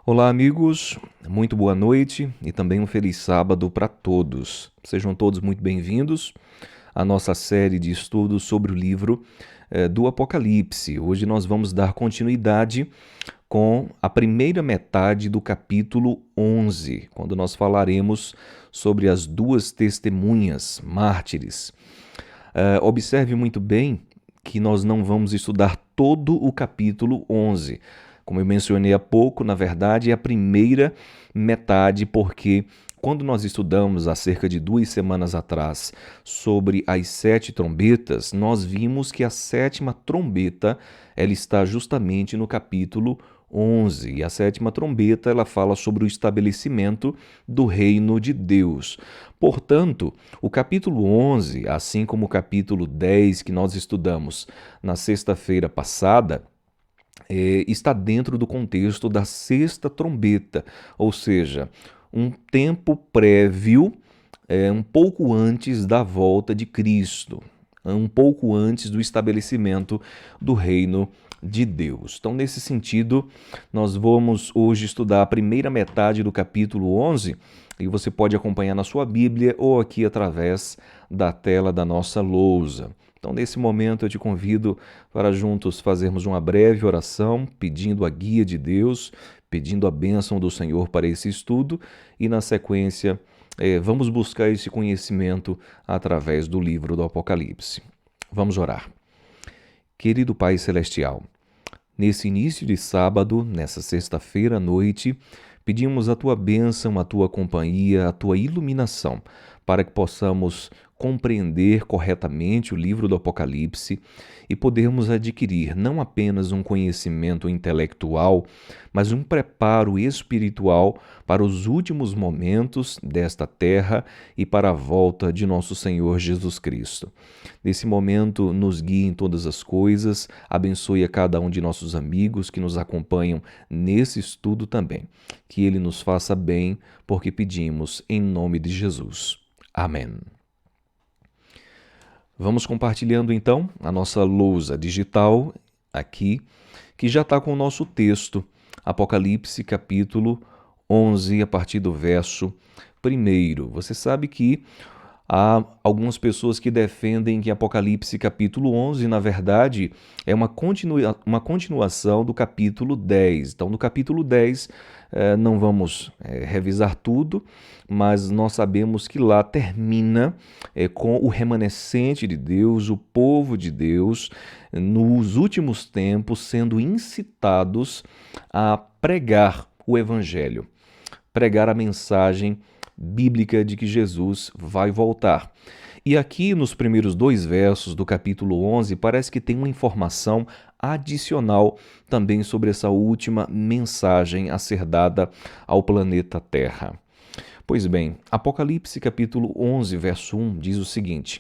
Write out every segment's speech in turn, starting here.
Olá, amigos, muito boa noite e também um feliz sábado para todos. Sejam todos muito bem-vindos à nossa série de estudos sobre o livro do Apocalipse. Hoje nós vamos dar continuidade com a primeira metade do capítulo 11, quando nós falaremos sobre as duas testemunhas mártires. Observe muito bem que nós não vamos estudar todo o capítulo 11. Como eu mencionei há pouco, na verdade é a primeira metade, porque quando nós estudamos há cerca de 2 semanas atrás sobre as 7 trombetas, nós vimos que a sétima trombeta ela está justamente no capítulo 11. E a sétima trombeta ela fala sobre o estabelecimento do reino de Deus. Portanto, o capítulo 11, assim como o capítulo 10 que nós estudamos na sexta-feira passada, está dentro do contexto da sexta trombeta, ou seja, um tempo prévio, um pouco antes da volta de Cristo, um pouco antes do estabelecimento do reino de Deus. Então, nesse sentido, nós vamos hoje estudar a primeira metade do capítulo 11 e você pode acompanhar na sua Bíblia ou aqui através da tela da nossa lousa. Então, nesse momento, eu te convido para juntos fazermos uma breve oração, pedindo a guia de Deus, pedindo a bênção do Senhor para esse estudo e, na sequência, vamos buscar esse conhecimento através do livro do Apocalipse. Vamos orar. Querido Pai Celestial, nesse início de sábado, nessa sexta-feira à noite, pedimos a Tua bênção, a Tua companhia, a Tua iluminação, para que possamos compreender corretamente o livro do Apocalipse e podermos adquirir não apenas um conhecimento intelectual, mas um preparo espiritual para os últimos momentos desta terra e para a volta de nosso Senhor Jesus Cristo. Nesse momento, nos guie em todas as coisas, abençoe a cada um de nossos amigos que nos acompanham nesse estudo também. Que Ele nos faça bem, porque pedimos em nome de Jesus. Amém. Vamos compartilhando então a nossa lousa digital aqui, que já está com o nosso texto, Apocalipse capítulo 11, a partir do verso 1. Você sabe que há algumas pessoas que defendem que Apocalipse capítulo 11, na verdade, é uma continuação do capítulo 10. Então, no capítulo 10, não vamos revisar tudo, mas nós sabemos que lá termina com o remanescente de Deus, o povo de Deus, nos últimos tempos, sendo incitados a pregar o Evangelho, pregar a mensagem bíblica de que Jesus vai voltar. E aqui nos primeiros 2 versos do capítulo 11 parece que tem uma informação adicional também sobre essa última mensagem a ser dada ao planeta Terra. Pois bem, Apocalipse capítulo 11, verso 1 diz o seguinte: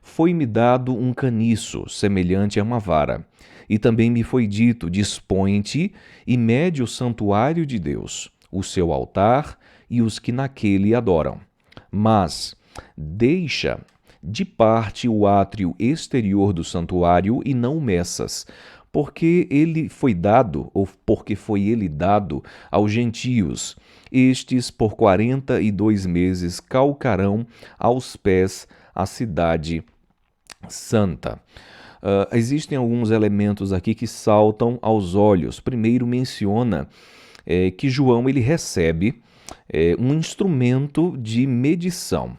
Foi-me dado um caniço semelhante a uma vara, e também me foi dito: Dispõe-te e mede o santuário de Deus, o seu altar e os que naquele adoram. Mas deixa de parte o átrio exterior do santuário e não o meças, porque foi ele dado aos gentios. Estes por 42 meses calcarão aos pés a cidade santa. Existem alguns elementos aqui que saltam aos olhos. Primeiro menciona que João ele recebe um instrumento de medição.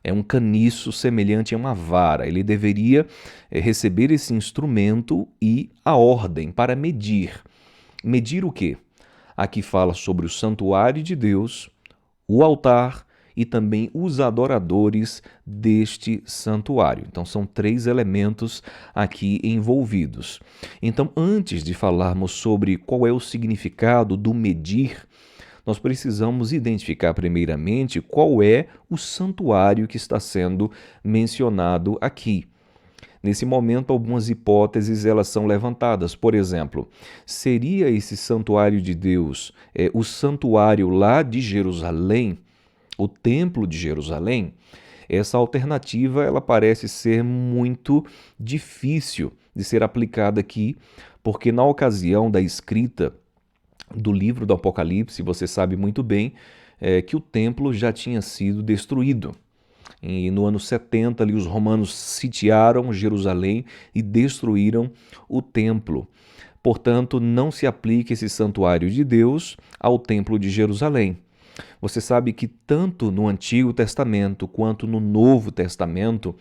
É um caniço semelhante a uma vara. Ele deveria receber esse instrumento e a ordem para medir. Medir o quê? Aqui fala sobre o santuário de Deus, o altar e também os adoradores deste santuário. Então, são 3 elementos aqui envolvidos. Então, antes de falarmos sobre qual é o significado do medir, nós precisamos identificar primeiramente qual é o santuário que está sendo mencionado aqui. Nesse momento, algumas hipóteses elas são levantadas. Por exemplo, seria esse santuário de Deus o santuário lá de Jerusalém, o templo de Jerusalém? Essa alternativa ela parece ser muito difícil de ser aplicada aqui, porque na ocasião da escrita do livro do Apocalipse, você sabe muito bem que o templo já tinha sido destruído. E no ano 70, ali, os romanos sitiaram Jerusalém e destruíram o templo. Portanto, não se aplica esse santuário de Deus ao templo de Jerusalém. Você sabe que tanto no Antigo Testamento quanto no Novo Testamento,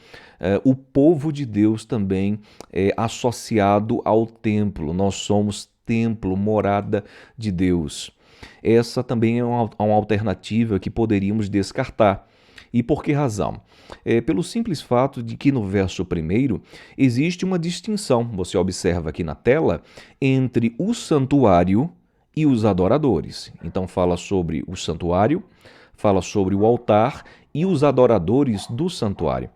o povo de Deus também é associado ao templo. Nós somos templo, morada de Deus. Essa também é uma alternativa que poderíamos descartar. E por que razão? Pelo simples fato de que no verso 1 existe uma distinção, você observa aqui na tela, entre o santuário e os adoradores. Então fala sobre o santuário, fala sobre o altar e os adoradores do santuário.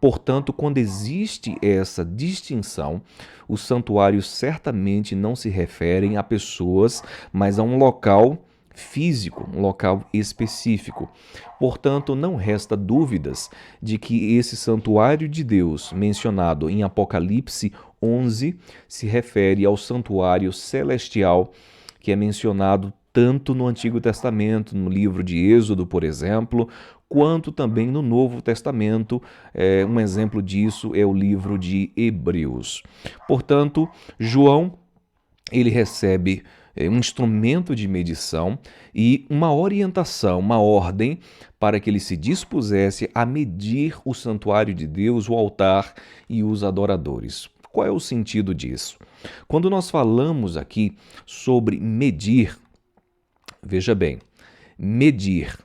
Portanto, quando existe essa distinção, os santuários certamente não se referem a pessoas, mas a um local físico, um local específico. Portanto, não resta dúvidas de que esse santuário de Deus, mencionado em Apocalipse 11, se refere ao santuário celestial que é mencionado tanto no Antigo Testamento, no livro de Êxodo, por exemplo, quanto também no Novo Testamento. Um exemplo disso é o livro de Hebreus. Portanto, João, ele recebe um instrumento de medição e uma orientação, uma ordem para que ele se dispusesse a medir o santuário de Deus, o altar e os adoradores. Qual é o sentido disso? Quando nós falamos aqui sobre medir, veja bem, medir,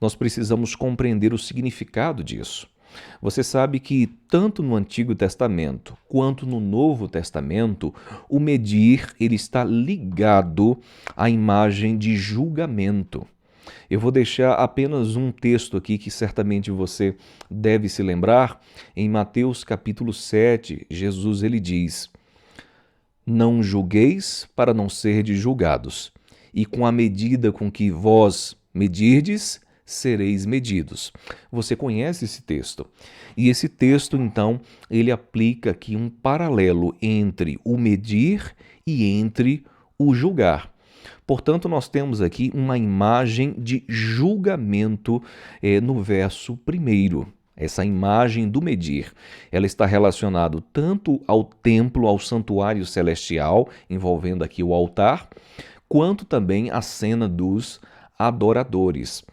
nós precisamos compreender o significado disso. Você sabe que tanto no Antigo Testamento quanto no Novo Testamento, o medir ele está ligado à imagem de julgamento. Eu vou deixar apenas um texto aqui que certamente você deve se lembrar. Em Mateus capítulo 7, Jesus ele diz: Não julgueis para não serdes julgados, e com a medida com que vós medirdes, sereis medidos. Você conhece esse texto? E esse texto, então, ele aplica aqui um paralelo entre o medir e entre o julgar. Portanto, nós temos aqui uma imagem de julgamento no verso 1. Essa imagem do medir, ela está relacionada tanto ao templo, ao santuário celestial, envolvendo aqui o altar, quanto também à cena dos adoradores.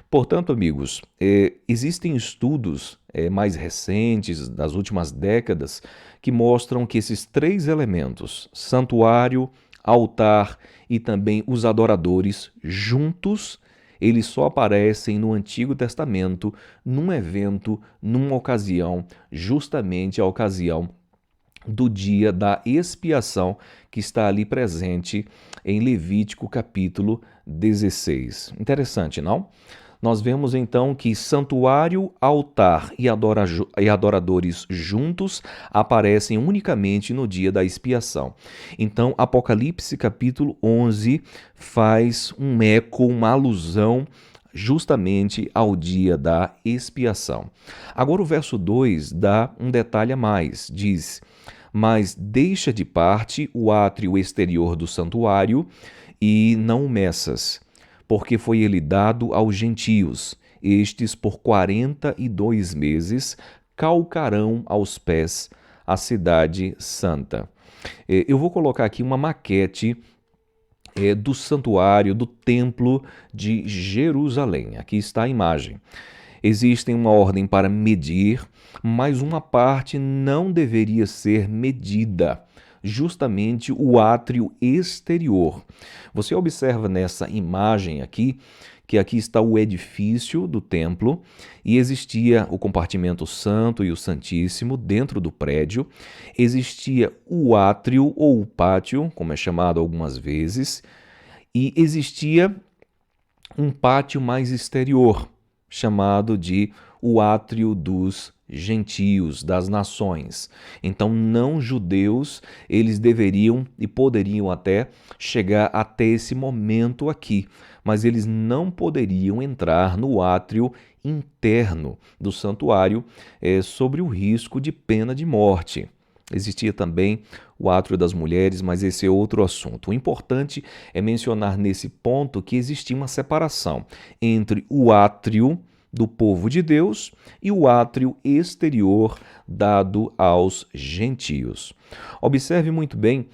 Portanto, amigos, existem estudos mais recentes, das últimas décadas, que mostram que esses três elementos, santuário, altar e também os adoradores, juntos, eles só aparecem no Antigo Testamento num evento, numa ocasião, justamente a ocasião do dia da expiação que está ali presente em Levítico capítulo 16. Interessante, não? Nós vemos então que santuário, altar e adoradores juntos aparecem unicamente no dia da expiação. Então, Apocalipse capítulo 11 faz um eco, uma alusão justamente ao dia da expiação. Agora o verso 2 dá um detalhe a mais, diz: Mas deixa de parte o átrio exterior do santuário e não o meças, porque foi ele dado aos gentios. Estes, por 42 meses, calcarão aos pés a cidade santa. Eu vou colocar aqui uma maquete do santuário, do templo de Jerusalém. Aqui está a imagem. Existe uma ordem para medir, mas uma parte não deveria ser medida, justamente o átrio exterior. Você observa nessa imagem aqui, que aqui está o edifício do templo e existia o compartimento santo e o santíssimo dentro do prédio, existia o átrio ou o pátio, como é chamado algumas vezes, e existia um pátio mais exterior, chamado de o átrio dos gentios, das nações. Então, não judeus, eles deveriam e poderiam até chegar até esse momento aqui, mas eles não poderiam entrar no átrio interno do santuário, sobre o risco de pena de morte. Existia também o átrio das mulheres, mas esse é outro assunto. O importante é mencionar nesse ponto que existia uma separação entre o átrio do povo de Deus e o átrio exterior dado aos gentios. Observe muito bem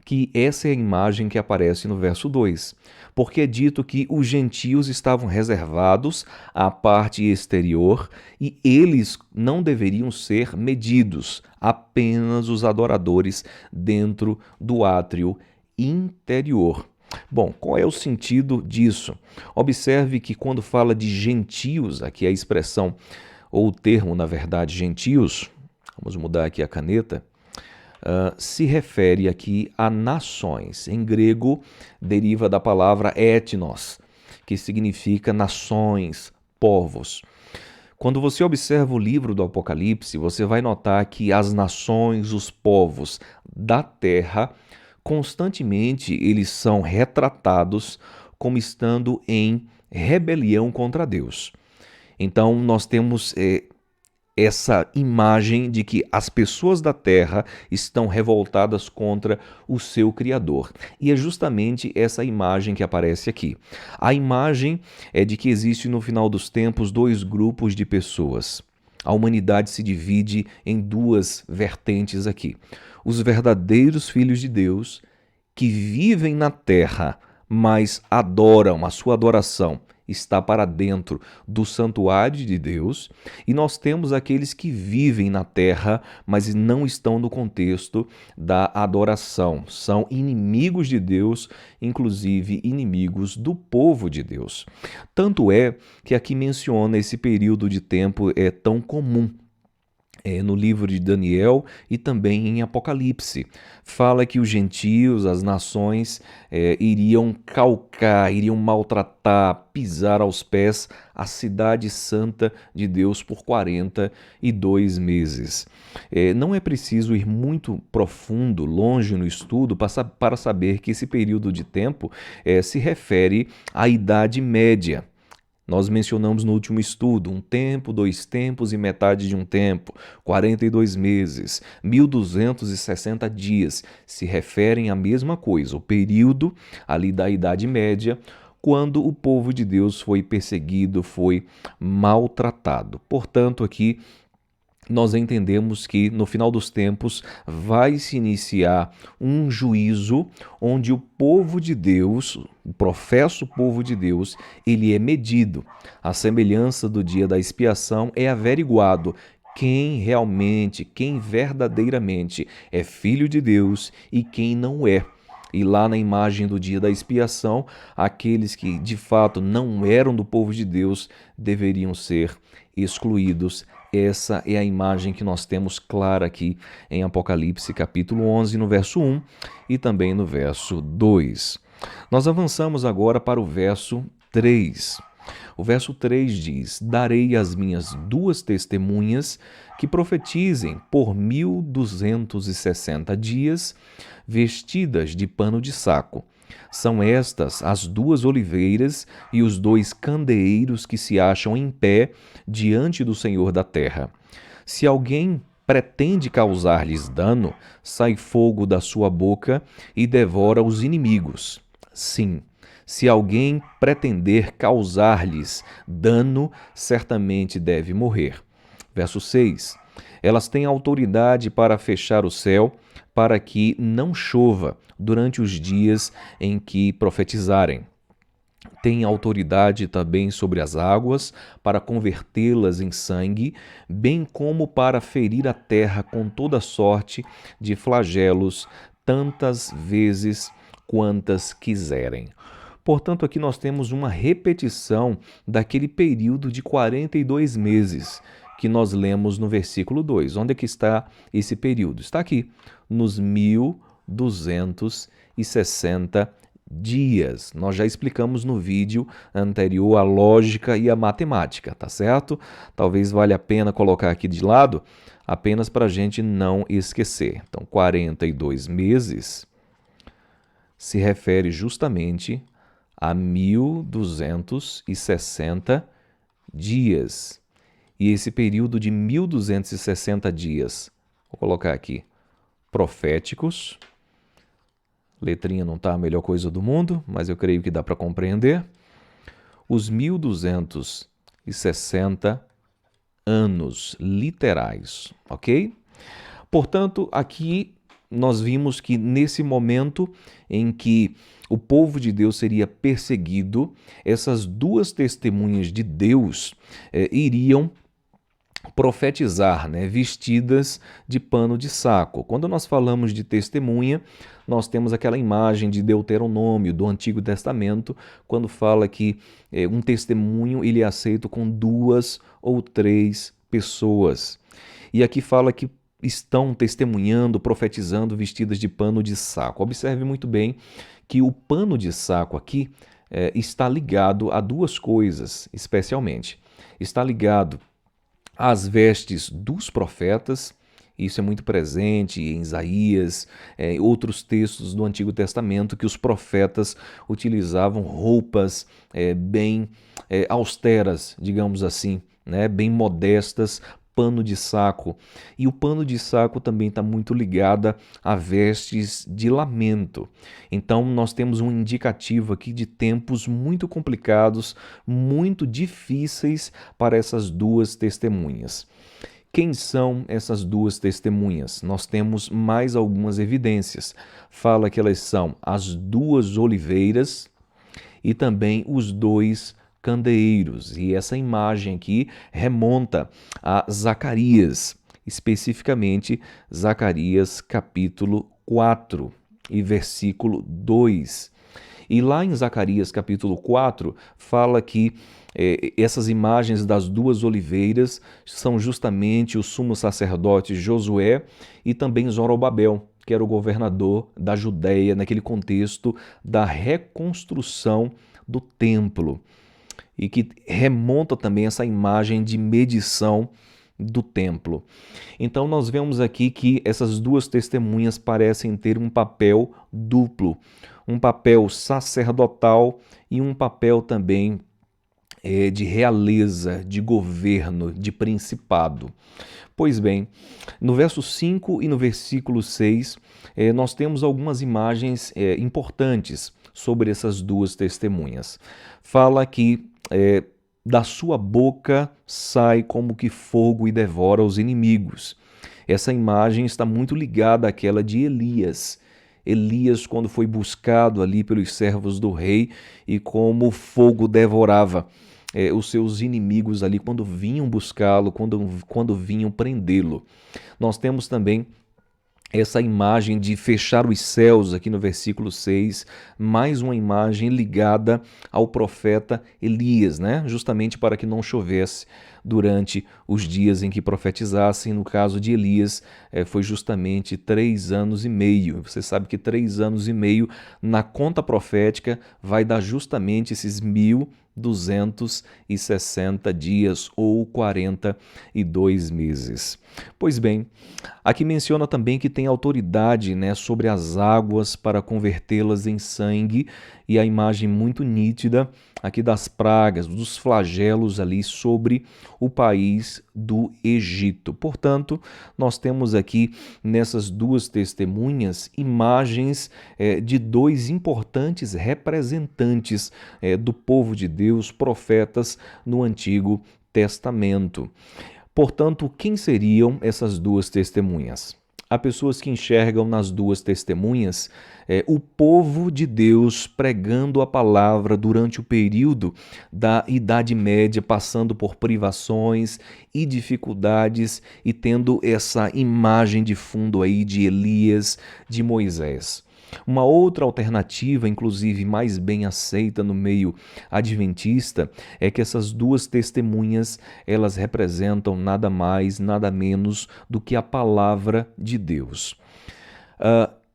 que essa é a imagem que aparece no verso 2, porque é dito que os gentios estavam reservados à parte exterior e eles não deveriam ser medidos, apenas os adoradores dentro do átrio interior. Bom, qual é o sentido disso? Observe que quando fala de gentios, aqui a expressão ou o termo, na verdade, gentios, vamos mudar aqui a caneta, se refere aqui a nações. Em grego, deriva da palavra etnos, que significa nações, povos. Quando você observa o livro do Apocalipse, você vai notar que as nações, os povos da terra, constantemente eles são retratados como estando em rebelião contra Deus. Então, nós temos essa imagem de que as pessoas da terra estão revoltadas contra o seu Criador. E é justamente essa imagem que aparece aqui. A imagem é de que existe no final dos tempos dois grupos de pessoas. A humanidade se divide em duas vertentes aqui. Os verdadeiros filhos de Deus que vivem na terra, mas adoram, a sua adoração está para dentro do santuário de Deus, e nós temos aqueles que vivem na terra, mas não estão no contexto da adoração. São inimigos de Deus, inclusive inimigos do povo de Deus. Tanto é que aqui menciona esse período de tempo é tão comum. No livro de Daniel e também em Apocalipse. Fala que os gentios, as nações, iriam calcar, iriam maltratar, pisar aos pés a cidade santa de Deus por 42 meses. Não é preciso ir muito profundo, longe no estudo, para saber que esse período de tempo se refere à Idade Média. Nós mencionamos no último estudo, um tempo, dois tempos e metade de um tempo, 42 meses, 1260 dias, se referem à mesma coisa, o período ali da Idade Média, quando o povo de Deus foi perseguido, foi maltratado. Portanto, aqui nós entendemos que no final dos tempos vai se iniciar um juízo onde o povo de Deus, o professo povo de Deus, ele é medido. A semelhança do dia da expiação é averiguado quem realmente, quem verdadeiramente é filho de Deus e quem não é. E lá na imagem do dia da expiação, aqueles que de fato não eram do povo de Deus deveriam ser excluídos. Essa é a imagem que nós temos clara aqui em Apocalipse capítulo 11, no verso 1 e também no verso 2. Nós avançamos agora para o verso 3. O verso 3 diz: Darei as minhas duas testemunhas que profetizem por 1260 dias, vestidas de pano de saco. São estas as duas oliveiras e os dois candeeiros que se acham em pé diante do Senhor da terra. Se alguém pretende causar-lhes dano, sai fogo da sua boca e devora os inimigos. Sim, se alguém pretender causar-lhes dano, certamente deve morrer. Verso 6. Elas têm autoridade para fechar o céu, para que não chova durante os dias em que profetizarem. Tem autoridade também sobre as águas, para convertê-las em sangue, bem como para ferir a terra com toda sorte de flagelos, tantas vezes quantas quiserem. Portanto, aqui nós temos uma repetição daquele período de 42 meses que nós lemos no versículo 2. Onde é que está esse período? Está aqui, nos 1260 dias. Nós já explicamos no vídeo anterior a lógica e a matemática, tá certo? Talvez valha a pena colocar aqui de lado, apenas para a gente não esquecer. Então, 42 meses se refere justamente a 1260 dias. E esse período de 1260 dias Vou colocar aqui, proféticos. Letrinha não está a melhor coisa do mundo, mas eu creio que dá para compreender. Os 1260 anos literais, ok? Portanto, aqui nós vimos que nesse momento em que o povo de Deus seria perseguido, essas duas testemunhas de Deus iriam profetizar, né, vestidas de pano de saco. Quando nós falamos de testemunha, nós temos aquela imagem de Deuteronômio, do Antigo Testamento, quando fala que um testemunho ele é aceito com 2 ou 3 pessoas. E aqui fala que estão testemunhando, profetizando vestidas de pano de saco. Observe muito bem que o pano de saco aqui está ligado a 2 coisas, especialmente. Está ligado às vestes dos profetas. Isso é muito presente em Isaías, outros textos do Antigo Testamento, que os profetas utilizavam roupas bem austeras, digamos assim, né, bem modestas, pano de saco. E o pano de saco também está muito ligada a vestes de lamento. Então nós temos um indicativo aqui de tempos muito complicados, muito difíceis para essas 2 testemunhas. Quem são essas 2 testemunhas? Nós temos mais algumas evidências. Fala que elas são as 2 oliveiras e também os 2 candeeiros. E essa imagem aqui remonta a Zacarias, especificamente Zacarias capítulo 4 e versículo 2. E lá em Zacarias capítulo 4 fala que essas imagens das 2 oliveiras são justamente o sumo sacerdote Josué e também Zorobabel, que era o governador da Judéia naquele contexto da reconstrução do templo. E que remonta também essa imagem de medição do templo. Então nós vemos aqui que essas 2 testemunhas parecem ter um papel duplo, um papel sacerdotal e um papel também de realeza, de governo, de principado. Pois bem, no verso 5 e no versículo 6, nós temos algumas imagens importantes sobre essas 2 testemunhas. Fala que da sua boca sai como que fogo e devora os inimigos. Essa imagem está muito ligada àquela de Elias. Elias, quando foi buscado ali pelos servos do rei e como fogo devorava os seus inimigos ali quando vinham buscá-lo, quando vinham prendê-lo. Nós temos também essa imagem de fechar os céus aqui no versículo 6, mais uma imagem ligada ao profeta Elias, né? Justamente para que não chovesse durante os dias em que profetizassem. No caso de Elias, foi justamente 3 anos e meio. Você sabe que 3 anos e meio na conta profética vai dar justamente esses 1260 dias ou 42 meses. Pois bem, aqui menciona também que tem autoridade, né, sobre as águas para convertê-las em sangue, e a imagem muito nítida aqui das pragas, dos flagelos ali sobre o país do Egito. Portanto, nós temos aqui nessas 2 testemunhas imagens de 2 importantes representantes do povo de Deus, profetas no Antigo Testamento. Portanto, quem seriam essas 2 testemunhas? Há pessoas que enxergam nas 2 testemunhas o povo de Deus pregando a palavra durante o período da Idade Média, passando por privações e dificuldades e tendo essa imagem de fundo aí de Elias, de Moisés. Uma outra alternativa, inclusive mais bem aceita no meio adventista, é que essas 2 testemunhas, elas representam nada mais, nada menos do que a palavra de Deus.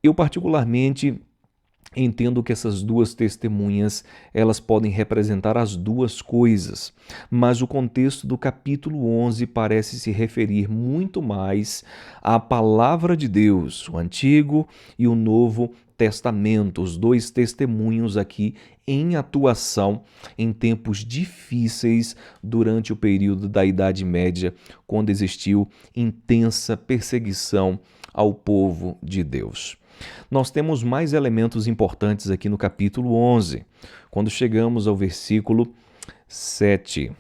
Eu particularmente Entendo que essas duas testemunhas, elas podem representar as duas coisas, mas o contexto do capítulo 11 parece se referir muito mais à palavra de Deus, o Antigo e o Novo Testamento, os dois testemunhos aqui em atuação em tempos difíceis durante o período da Idade Média, quando existiu intensa perseguição ao povo de Deus. Nós temos mais elementos importantes aqui no capítulo 11, quando chegamos ao versículo 7.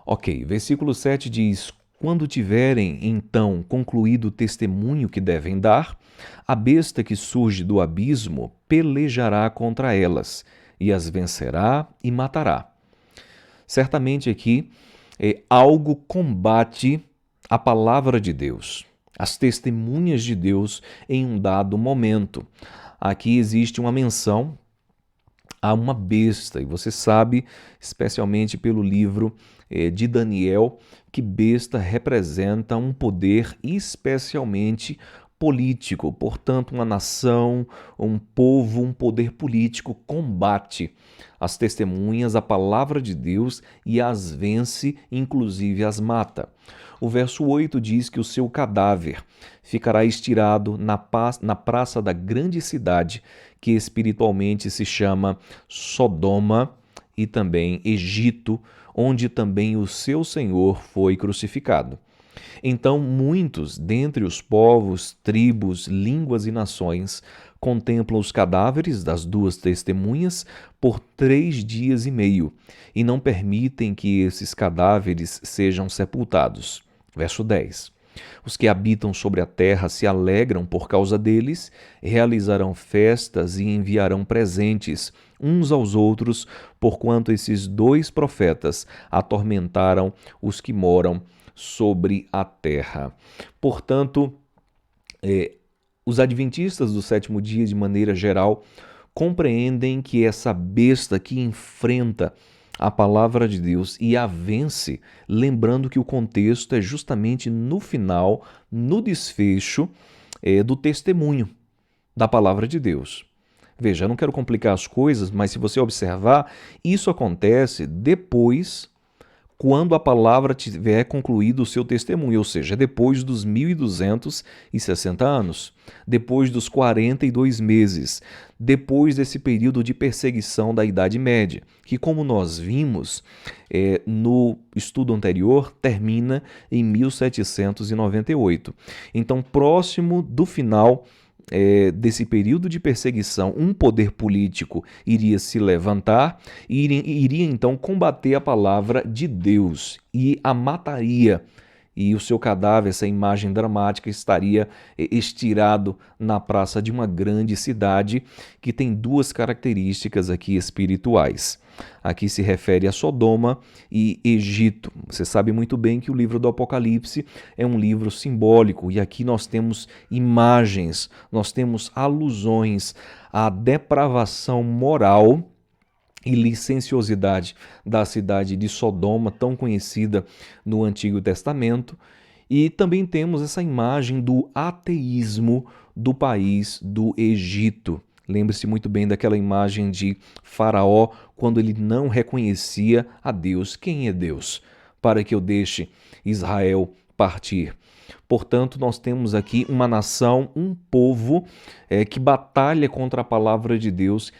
Ok, versículo 7 diz: Quando tiverem, então, concluído o testemunho que devem dar, a besta que surge do abismo pelejará contra elas, e as vencerá e matará. Certamente aqui, algo combate a palavra de Deus, as testemunhas de Deus em um dado momento. Aqui existe uma menção a uma besta, e você sabe, especialmente pelo livro de Daniel, que besta representa um poder especialmente político. Portanto, uma nação, um povo, um poder político combate as testemunhas, a palavra de Deus, e as vence, inclusive as mata. O verso 8 diz que o seu cadáver ficará estirado na praça da grande cidade, que espiritualmente se chama Sodoma e também Egito, onde também o seu Senhor foi crucificado. Então, muitos dentre os povos, tribos, línguas e nações contemplam os cadáveres das duas testemunhas por 3 dias e meio e não permitem que esses cadáveres sejam sepultados. Verso 10. Os que habitam sobre a terra se alegram por causa deles, realizarão festas e enviarão presentes uns aos outros, porquanto esses 2 profetas atormentaram os que moram sobre a terra. Portanto, os adventistas do sétimo dia, de maneira geral, compreendem que essa besta que enfrenta a palavra de Deus e a vence, lembrando que o contexto é justamente no final, no desfecho do testemunho da palavra de Deus. Veja, eu não quero complicar as coisas, mas se você observar, isso acontece depois, quando a palavra tiver concluído o seu testemunho, ou seja, depois dos 1260 anos, depois dos 42 meses, depois desse período de perseguição da Idade Média, que, como nós vimos no estudo anterior, termina em 1798. Então, próximo do final desse período de perseguição, um poder político iria se levantar e iria então combater a palavra de Deus e a mataria. E o seu cadáver, essa imagem dramática, estaria estirado na praça de uma grande cidade que tem 2 características aqui espirituais. Aqui se refere a Sodoma e Egito. Você sabe muito bem que o livro do Apocalipse é um livro simbólico e aqui nós temos imagens, nós temos alusões à depravação moral e licenciosidade da cidade de Sodoma, tão conhecida no Antigo Testamento, e também temos essa imagem do ateísmo do país do Egito. Lembre-se muito bem daquela imagem de Faraó, quando ele não reconhecia a Deus. Quem é Deus? Para que eu deixe Israel partir. Portanto, nós temos aqui uma nação, um povo que batalha contra a palavra de Deus,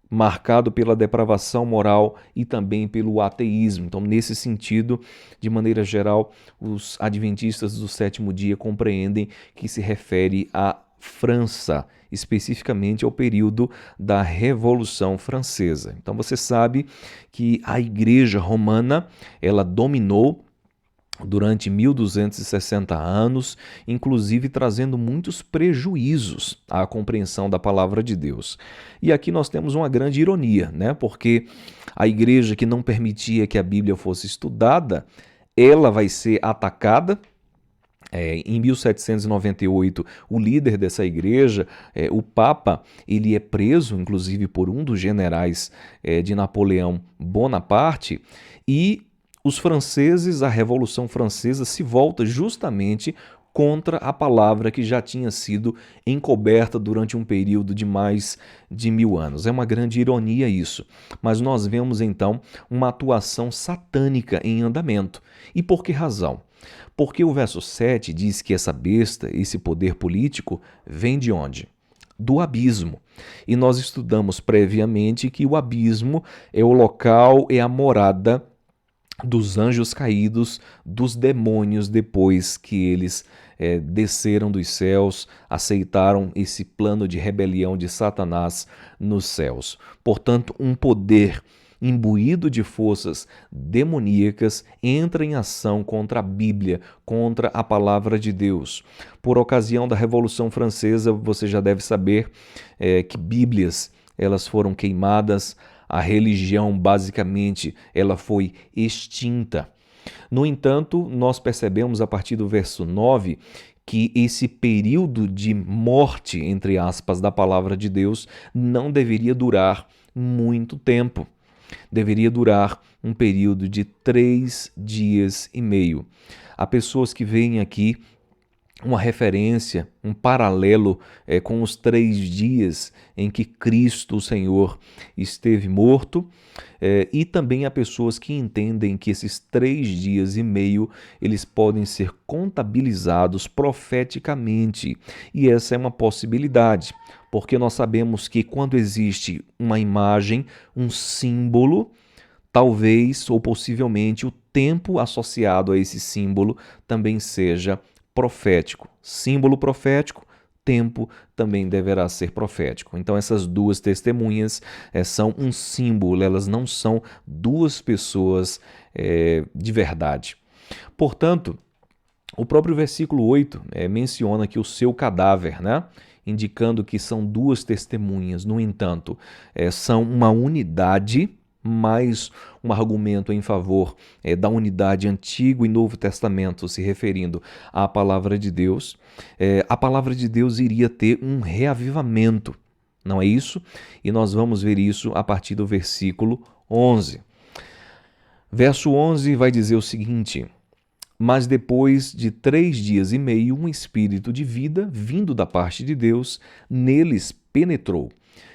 marcado pela depravação moral e também pelo ateísmo. Então, nesse sentido, de maneira geral, os adventistas do sétimo dia compreendem que se refere à França, especificamente ao período da Revolução Francesa. Então, você sabe que a Igreja Romana, ela dominou durante 1260 anos, inclusive trazendo muitos prejuízos à compreensão da palavra de Deus. E aqui nós temos uma grande ironia, né? Porque a igreja que não permitia que a Bíblia fosse estudada, ela vai ser atacada. Em 1798, o líder dessa igreja, o Papa, ele é preso, inclusive por um dos generais de Napoleão Bonaparte, e os franceses, a Revolução Francesa se volta justamente contra a palavra que já tinha sido encoberta durante um período de mais de 1000 anos. É uma grande ironia isso, mas nós vemos então uma atuação satânica em andamento. E por que razão? Porque o verso 7 diz que essa besta, esse poder político, vem de onde? Do abismo. E nós estudamos previamente que o abismo é o local, é a morada dos anjos caídos, dos demônios, depois que eles desceram dos céus, aceitaram esse plano de rebelião de Satanás nos céus. Portanto, um poder imbuído de forças demoníacas entra em ação contra a Bíblia, contra a palavra de Deus. Por ocasião da Revolução Francesa, você já deve saber que Bíblias elas foram queimadas. A religião, basicamente, ela foi extinta. No entanto, nós percebemos a partir do verso 9 que esse período de morte, entre aspas, da palavra de Deus não deveria durar muito tempo. Deveria durar um período de 3 dias e meio. Há pessoas que veem aqui uma referência, um paralelo com os 3 dias em que Cristo, o Senhor, esteve morto, e também há pessoas que entendem que esses 3 dias e meio eles podem ser contabilizados profeticamente, e essa é uma possibilidade, porque nós sabemos que quando existe uma imagem, um símbolo, talvez ou possivelmente o tempo associado a esse símbolo também seja profético. Símbolo profético, tempo também deverá ser profético. Então essas duas testemunhas são um símbolo, elas não são duas pessoas de verdade. Portanto, o próprio versículo 8 menciona que o seu cadáver, né? Indicando que são duas testemunhas, no entanto, são uma unidade, mais um argumento em favor da unidade Antigo e Novo Testamento, se referindo à palavra de Deus. A palavra de Deus iria ter um reavivamento, não é isso? E nós vamos ver isso a partir do versículo 11. Verso 11 vai dizer o seguinte: mas depois de 3 dias e meio, um espírito de vida, vindo da parte de Deus, neles penetrou.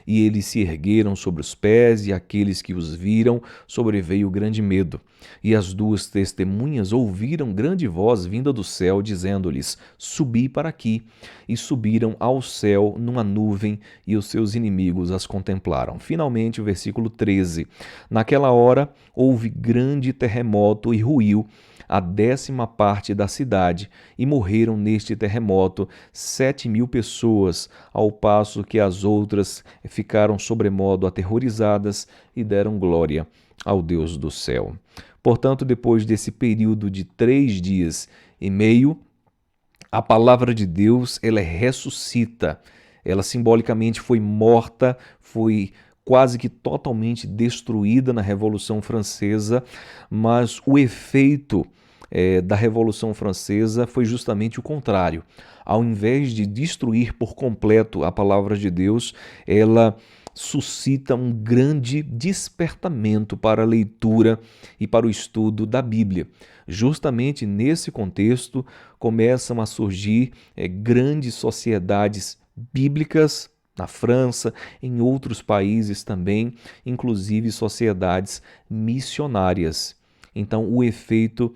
E eles se ergueram sobre os pés, e aqueles que os viram sobreveio grande medo. E as duas testemunhas ouviram grande voz vinda do céu, dizendo-lhes: subi para aqui. E subiram ao céu numa nuvem, e os seus inimigos as contemplaram. Finalmente, o versículo 13. Naquela hora houve grande terremoto e ruiu a 10ª parte da cidade, e morreram neste terremoto 7.000 pessoas, ao passo que as outras ficaram sobremodo aterrorizadas e deram glória ao Deus do céu. Portanto, depois desse período de 3 dias e meio, a palavra de Deus ela ressuscita. Ela simbolicamente foi morta, foi quase que totalmente destruída na Revolução Francesa, mas o efeito da Revolução Francesa foi justamente o contrário. Ao invés de destruir por completo a palavra de Deus, ela suscita um grande despertamento para a leitura e para o estudo da Bíblia. Justamente nesse contexto começam a surgir grandes sociedades bíblicas na França, em outros países também, inclusive sociedades missionárias. Então o efeito,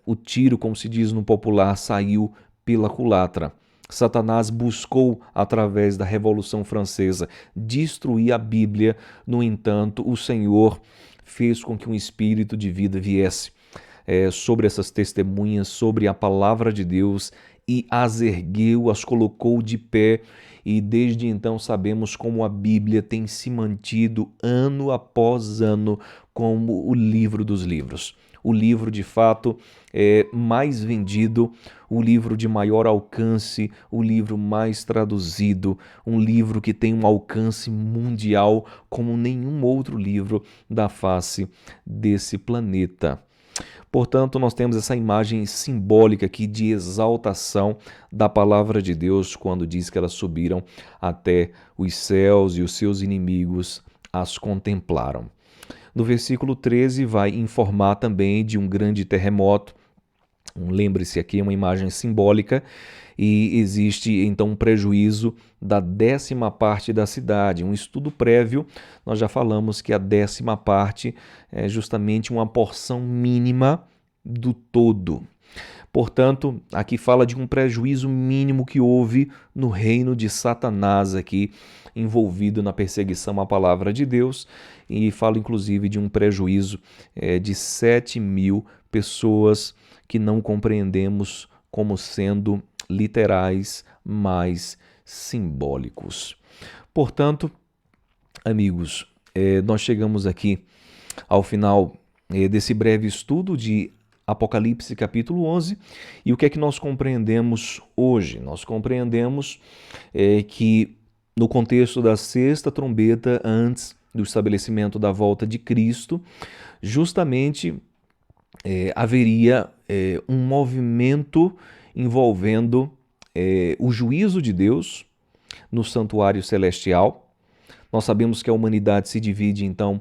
o tiro, como se diz no popular, saiu pela culatra. Satanás buscou, através da Revolução Francesa, destruir a Bíblia. No entanto, o Senhor fez com que um espírito de vida viesse sobre essas testemunhas, sobre a palavra de Deus, e as ergueu, as colocou de pé, e desde então sabemos como a Bíblia tem se mantido ano após ano como o livro dos livros. O livro, de fato, mais vendido, o livro de maior alcance, o livro mais traduzido, um livro que tem um alcance mundial como nenhum outro livro da face desse planeta. Portanto, nós temos essa imagem simbólica aqui de exaltação da palavra de Deus, quando diz que elas subiram até os céus e os seus inimigos as contemplaram. No versículo 13 vai informar também de um grande terremoto Lembre-se, aqui é uma imagem simbólica e existe então um prejuízo da 10ª parte da cidade. Um estudo prévio, nós já falamos que a 10ª parte é justamente uma porção mínima do todo. Portanto, aqui fala de um prejuízo mínimo que houve no reino de Satanás aqui, envolvido na perseguição à palavra de Deus, e fala inclusive de um prejuízo de 7.000 pessoas que não compreendemos como sendo literais, mas simbólicos. Portanto, amigos, nós chegamos aqui ao final desse breve estudo de Apocalipse capítulo 11, e o que é que nós compreendemos hoje? Nós compreendemos que no contexto da 6ª trombeta, antes do estabelecimento da volta de Cristo, justamente haveria um movimento envolvendo o juízo de Deus no santuário celestial. Nós sabemos que a humanidade se divide, então,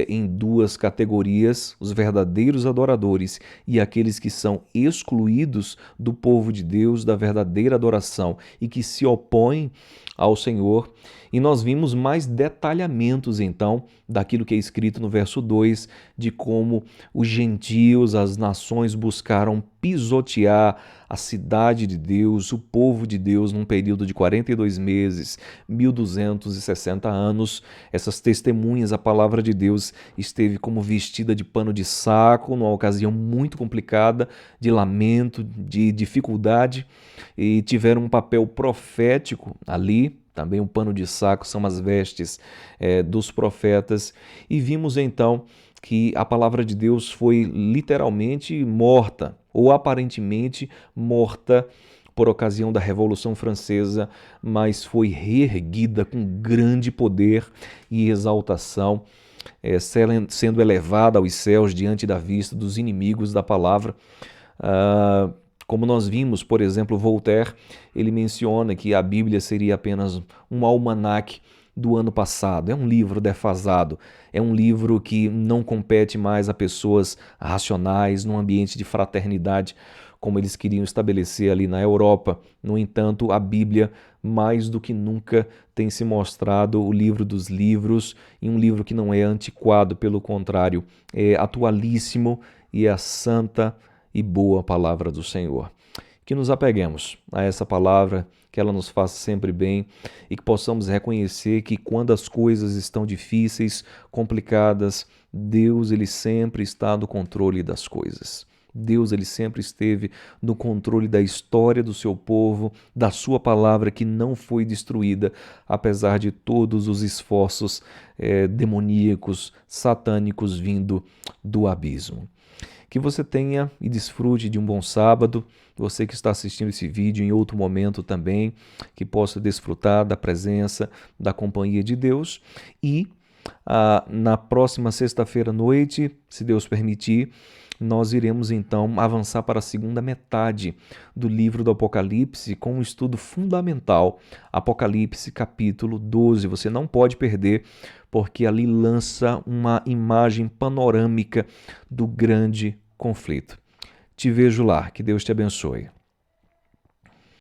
em 2 categorias, os verdadeiros adoradores e aqueles que são excluídos do povo de Deus, da verdadeira adoração e que se opõem ao Senhor. E nós vimos mais detalhamentos, então, daquilo que é escrito no verso 2, de como os gentios, as nações buscaram pisotear a cidade de Deus, o povo de Deus, num período de 42 meses, 1260 anos. Essas testemunhas, a palavra de Deus esteve como vestida de pano de saco, numa ocasião muito complicada, de lamento, de dificuldade, e tiveram um papel profético ali. Também o pano de saco são as vestes dos profetas. E vimos então que a palavra de Deus foi literalmente morta, ou aparentemente morta por ocasião da Revolução Francesa, mas foi reerguida com grande poder e exaltação, sendo elevada aos céus diante da vista dos inimigos da palavra. Como nós vimos, por exemplo, Voltaire, ele menciona que a Bíblia seria apenas um almanaque do ano passado. É um livro defasado, é um livro que não compete mais a pessoas racionais num ambiente de fraternidade, como eles queriam estabelecer ali na Europa. No entanto, a Bíblia, mais do que nunca, tem se mostrado o livro dos livros, e um livro que não é antiquado, pelo contrário, é atualíssimo e é a santa e boa palavra do Senhor. Que nos apeguemos a essa palavra, que ela nos faça sempre bem e que possamos reconhecer que quando as coisas estão difíceis, complicadas, Deus ele sempre está no controle das coisas. Deus ele sempre esteve no controle da história do seu povo, da sua palavra que não foi destruída, apesar de todos os esforços demoníacos, satânicos vindo do abismo. Que você tenha e desfrute de um bom sábado. Você que está assistindo esse vídeo em outro momento também, que possa desfrutar da presença, da companhia de Deus. E na próxima sexta-feira à noite, se Deus permitir, nós iremos então avançar para a segunda metade do livro do Apocalipse com um estudo fundamental, Apocalipse capítulo 12. Você não pode perder, porque ali lança uma imagem panorâmica do grande conflito. Te vejo lá, que Deus te abençoe.